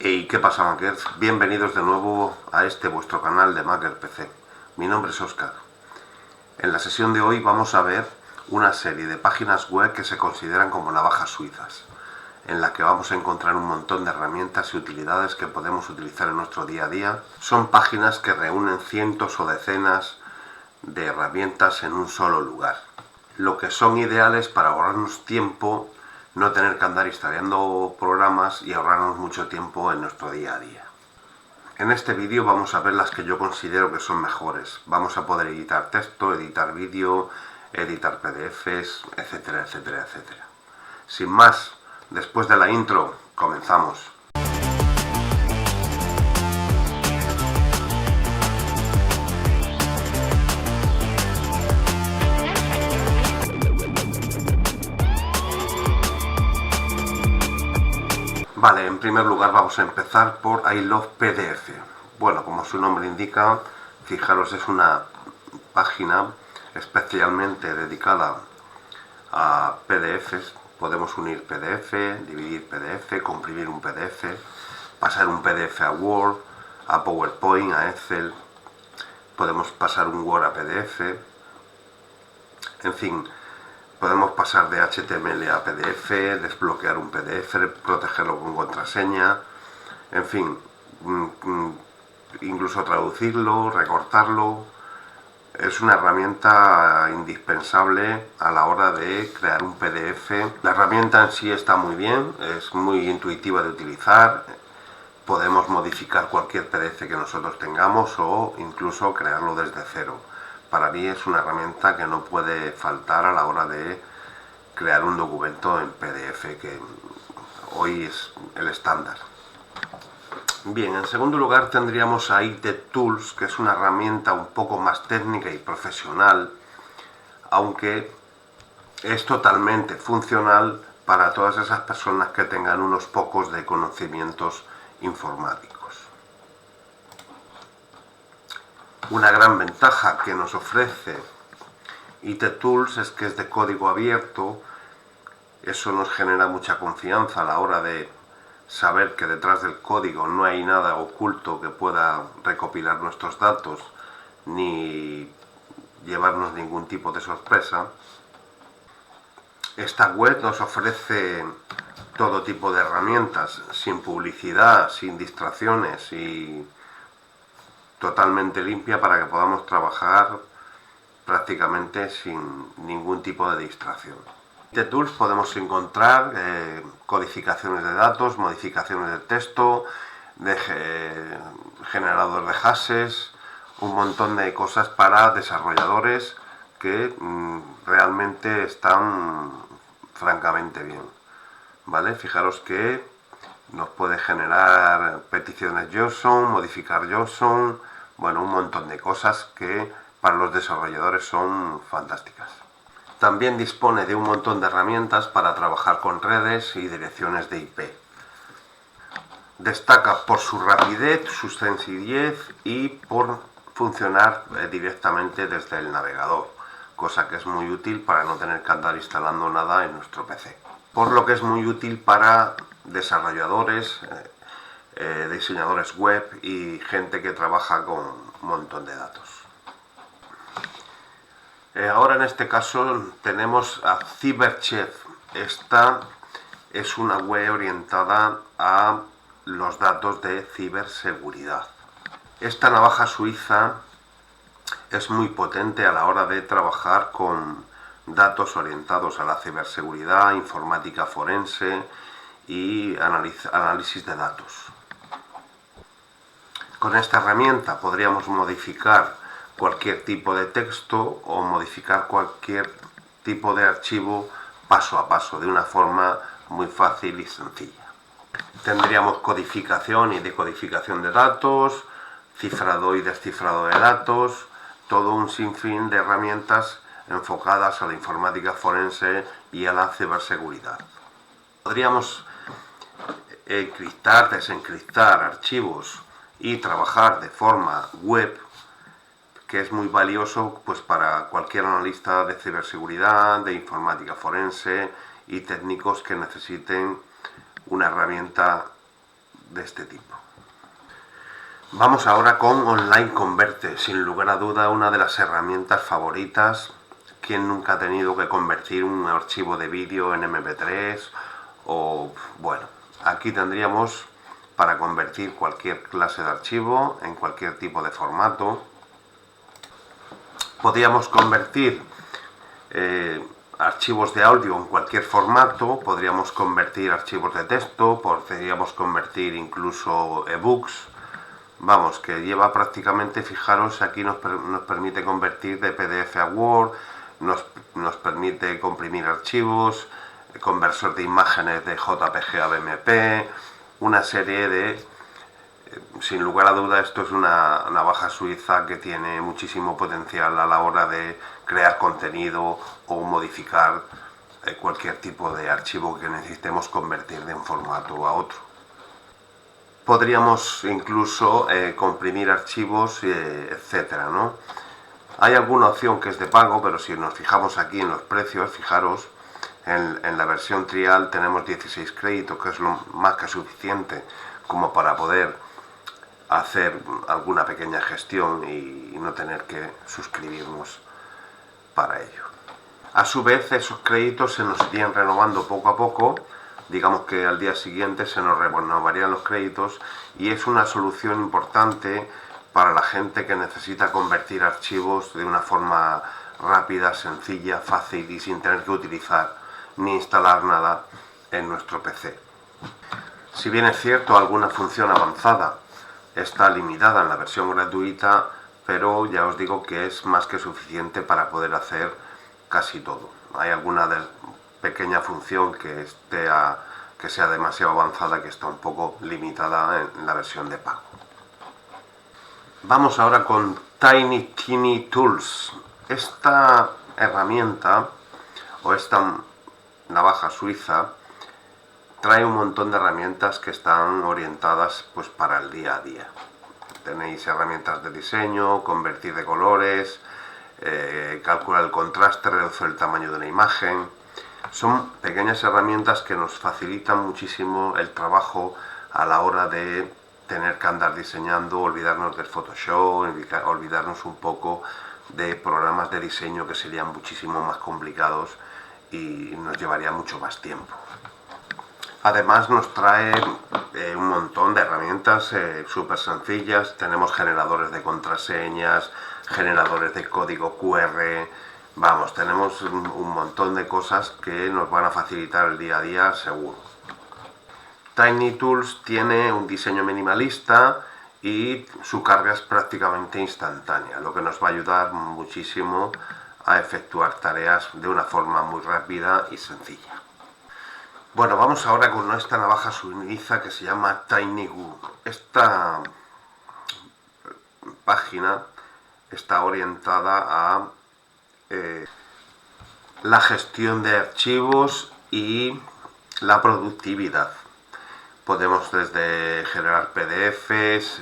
Hey, ¿qué pasa, Makers? Bienvenidos de nuevo a este vuestro canal de Maker PC. Mi nombre es Óscar. En la sesión de hoy vamos a ver una serie de páginas web que se consideran como navajas suizas, en la que vamos a encontrar un montón de herramientas y utilidades que podemos utilizar en nuestro día a día. Son páginas que reúnen cientos o decenas de herramientas en un solo lugar, lo que son ideales para ahorrarnos tiempo, no tener que andar instalando programas y ahorrarnos mucho tiempo en nuestro día a día. En este vídeo vamos a ver las que yo considero que son mejores. Vamos a poder editar texto, editar vídeo, editar PDFs, etcétera, etcétera, etcétera. Sin más, después de la intro, comenzamos. Vale, en primer lugar vamos a empezar por I Love PDF. Bueno, como su nombre indica, fijaros, es una página especialmente dedicada a PDFs. Podemos unir PDF, dividir PDF, comprimir un PDF, pasar un PDF a Word, a PowerPoint, a Excel. Podemos pasar un Word a PDF. En fin, podemos pasar de HTML a PDF, desbloquear un PDF, protegerlo con contraseña, en fin, incluso traducirlo, recortarlo. Es una herramienta indispensable a la hora de crear un PDF. La herramienta en sí está muy bien, es muy intuitiva de utilizar. Podemos modificar cualquier PDF que nosotros tengamos o incluso crearlo desde cero. Para mí es una herramienta que no puede faltar a la hora de crear un documento en PDF, que hoy es el estándar. Bien, en segundo lugar tendríamos a IT Tools, que es una herramienta un poco más técnica y profesional, aunque es totalmente funcional para todas esas personas que tengan unos pocos de conocimientos informáticos. Una gran ventaja que nos ofrece IT Tools es que es de código abierto. Eso nos genera mucha confianza a la hora de saber que detrás del código no hay nada oculto que pueda recopilar nuestros datos ni llevarnos ningún tipo de sorpresa. Esta web nos ofrece todo tipo de herramientas, sin publicidad, sin distracciones y totalmente limpia para que podamos trabajar prácticamente sin ningún tipo de distracción. En IT Tools podemos encontrar codificaciones de datos, modificaciones de texto, generador de hashes, un montón de cosas para desarrolladores que realmente están francamente bien. ¿Vale? Fijaros que nos puede generar peticiones JSON, modificar JSON, bueno, un montón de cosas que para los desarrolladores son fantásticas. También dispone de un montón de herramientas para trabajar con redes y direcciones de IP. Destaca por su rapidez, su sencillez y por funcionar directamente desde el navegador, cosa que es muy útil para no tener que andar instalando nada en nuestro PC. Por lo que es muy útil para desarrolladores, diseñadores web y gente que trabaja con un montón de datos. Ahora en este caso tenemos a Cyberchef. Esta es una web orientada a los datos de ciberseguridad. Esta navaja suiza es muy potente a la hora de trabajar con datos orientados a la ciberseguridad, informática forense y análisis de datos. Con esta herramienta podríamos modificar cualquier tipo de texto o modificar cualquier tipo de archivo paso a paso, de una forma muy fácil y sencilla. Tendríamos codificación y decodificación de datos, cifrado y descifrado de datos, todo un sinfín de herramientas enfocadas a la informática forense y a la ciberseguridad. Podríamos encriptar, desencriptar archivos y trabajar de forma web, que es muy valioso pues para cualquier analista de ciberseguridad, de informática forense y técnicos que necesiten una herramienta de este tipo. Vamos ahora con Online Converte, sin lugar a duda una de las herramientas favoritas. ¿Quién nunca ha tenido que convertir un archivo de vídeo en MP3? O bueno, aquí tendríamos para convertir cualquier clase de archivo en cualquier tipo de formato. Podríamos convertir archivos de audio en cualquier formato, podríamos convertir archivos de texto, podríamos convertir incluso ebooks. Vamos, que lleva prácticamente, fijaros, aquí nos permite convertir de PDF a Word, nos permite comprimir archivos, conversor de imágenes de JPG a BMP, una serie de... Sin lugar a duda, esto es una navaja suiza que tiene muchísimo potencial a la hora de crear contenido o modificar cualquier tipo de archivo que necesitemos convertir de un formato a otro. Podríamos incluso comprimir archivos, etcétera, ¿no? Hay alguna opción que es de pago, pero si nos fijamos aquí en los precios, fijaros, en la versión trial tenemos 16 créditos, que es lo más que suficiente como para poder hacer alguna pequeña gestión y no tener que suscribirnos para ello. A su vez, esos créditos se nos irían renovando poco a poco. Digamos que al día siguiente se nos renovarían los créditos, y es una solución importante para la gente que necesita convertir archivos de una forma rápida, sencilla, fácil y sin tener que utilizar ni instalar nada en nuestro PC. Si bien es cierto, alguna función avanzada está limitada en la versión gratuita, pero ya os digo que es más que suficiente para poder hacer casi todo. Hay alguna pequeña función que sea demasiado avanzada, que está un poco limitada en la versión de pago. Vamos ahora con Tiny Tools. Esta herramienta o esta navaja suiza trae un montón de herramientas que están orientadas pues para el día a día. Tenéis herramientas de diseño, convertir de colores, calcular el contraste, reducir el tamaño de una imagen. Son pequeñas herramientas que nos facilitan muchísimo el trabajo a la hora de tener que andar diseñando, olvidarnos del Photoshop, olvidarnos un poco de programas de diseño que serían muchísimo más complicados y nos llevaría mucho más tiempo. Además nos trae un montón de herramientas súper sencillas. Tenemos generadores de contraseñas, generadores de código QR. Vamos, tenemos un montón de cosas que nos van a facilitar el día a día seguro. Tiny Tools tiene un diseño minimalista y su carga es prácticamente instantánea, lo que nos va a ayudar muchísimo a efectuar tareas de una forma muy rápida y sencilla. Bueno, vamos ahora con esta navaja suiza que se llama TinyGoo. Esta página está orientada a la gestión de archivos y la productividad. Podemos desde generar PDFs,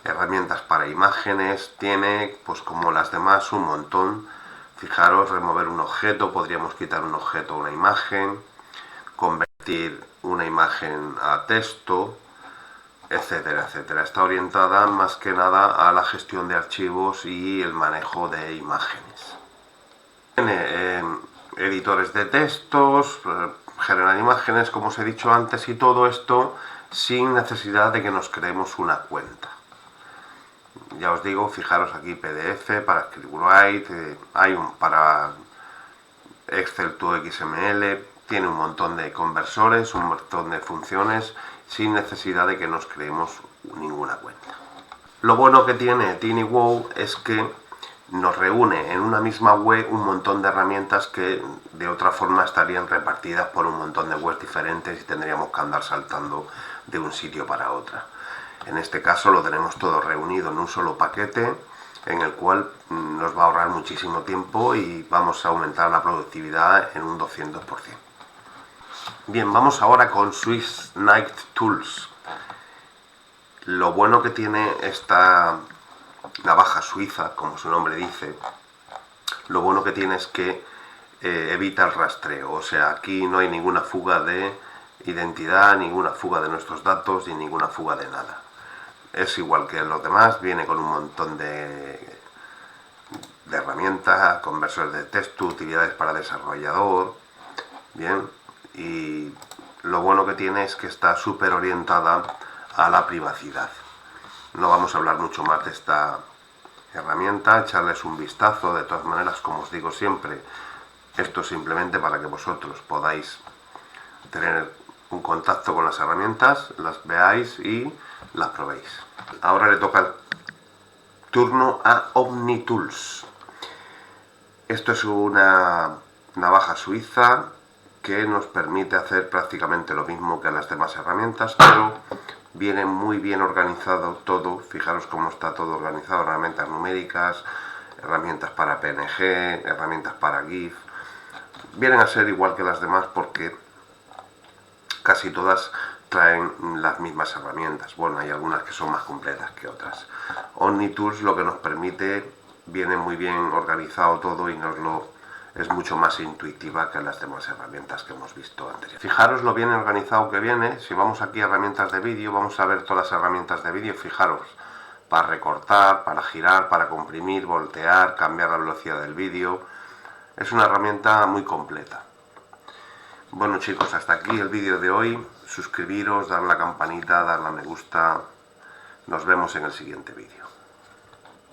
herramientas para imágenes, tiene pues como las demás un montón. Fijaros, remover un objeto, podríamos quitar un objeto o una imagen, convertir una imagen a texto, etcétera, etcétera. Está orientada más que nada a la gestión de archivos y el manejo de imágenes. Tiene editores de textos, generar imágenes, como os he dicho antes, y todo esto sin necesidad de que nos creemos una cuenta. Ya os digo, fijaros aquí PDF para Scribwrite, hay un para Excel to XML, tiene un montón de conversores, un montón de funciones, sin necesidad de que nos creemos ninguna cuenta. Lo bueno que tiene TinyGoo es que nos reúne en una misma web un montón de herramientas que de otra forma estarían repartidas por un montón de webs diferentes y tendríamos que andar saltando de un sitio para otro. En este caso lo tenemos todo reunido en un solo paquete, en el cual nos va a ahorrar muchísimo tiempo y vamos a aumentar la productividad en un 200%. Bien, vamos ahora con Swiss Knife Tools. Lo bueno que tiene esta navaja suiza, como su nombre dice, lo bueno que tiene es que evita el rastreo. O sea, aquí no hay ninguna fuga de identidad, ninguna fuga de nuestros datos y ninguna fuga de nada. Es igual que los demás, viene con un montón de herramientas, conversores de texto, utilidades para desarrollador, bien, y lo bueno que tiene es que está súper orientada a la privacidad. No vamos a hablar mucho más de esta herramienta, echarles un vistazo. De todas maneras, como os digo siempre, esto es simplemente para que vosotros podáis tener un contacto con las herramientas, las veáis y las probéis. Ahora le toca el turno a OmniTools. Esto es una navaja suiza que nos permite hacer prácticamente lo mismo que las demás herramientas, pero viene muy bien organizado todo. Fijaros cómo está todo organizado: herramientas numéricas, herramientas para PNG, herramientas para GIF. Vienen a ser igual que las demás porque casi todas traen las mismas herramientas. Bueno, hay algunas que son más completas que otras. OmniTools lo que nos permite, viene muy bien organizado todo y es mucho más intuitiva que las demás herramientas que hemos visto anteriormente. Fijaros lo bien organizado que viene. Si vamos aquí a herramientas de vídeo, vamos a ver todas las herramientas de vídeo. Fijaros, para recortar, para girar, para comprimir, voltear, cambiar la velocidad del vídeo. Es una herramienta muy completa. Bueno chicos, hasta aquí el vídeo de hoy. Suscribiros, dar la campanita, darle a me gusta. Nos vemos en el siguiente vídeo.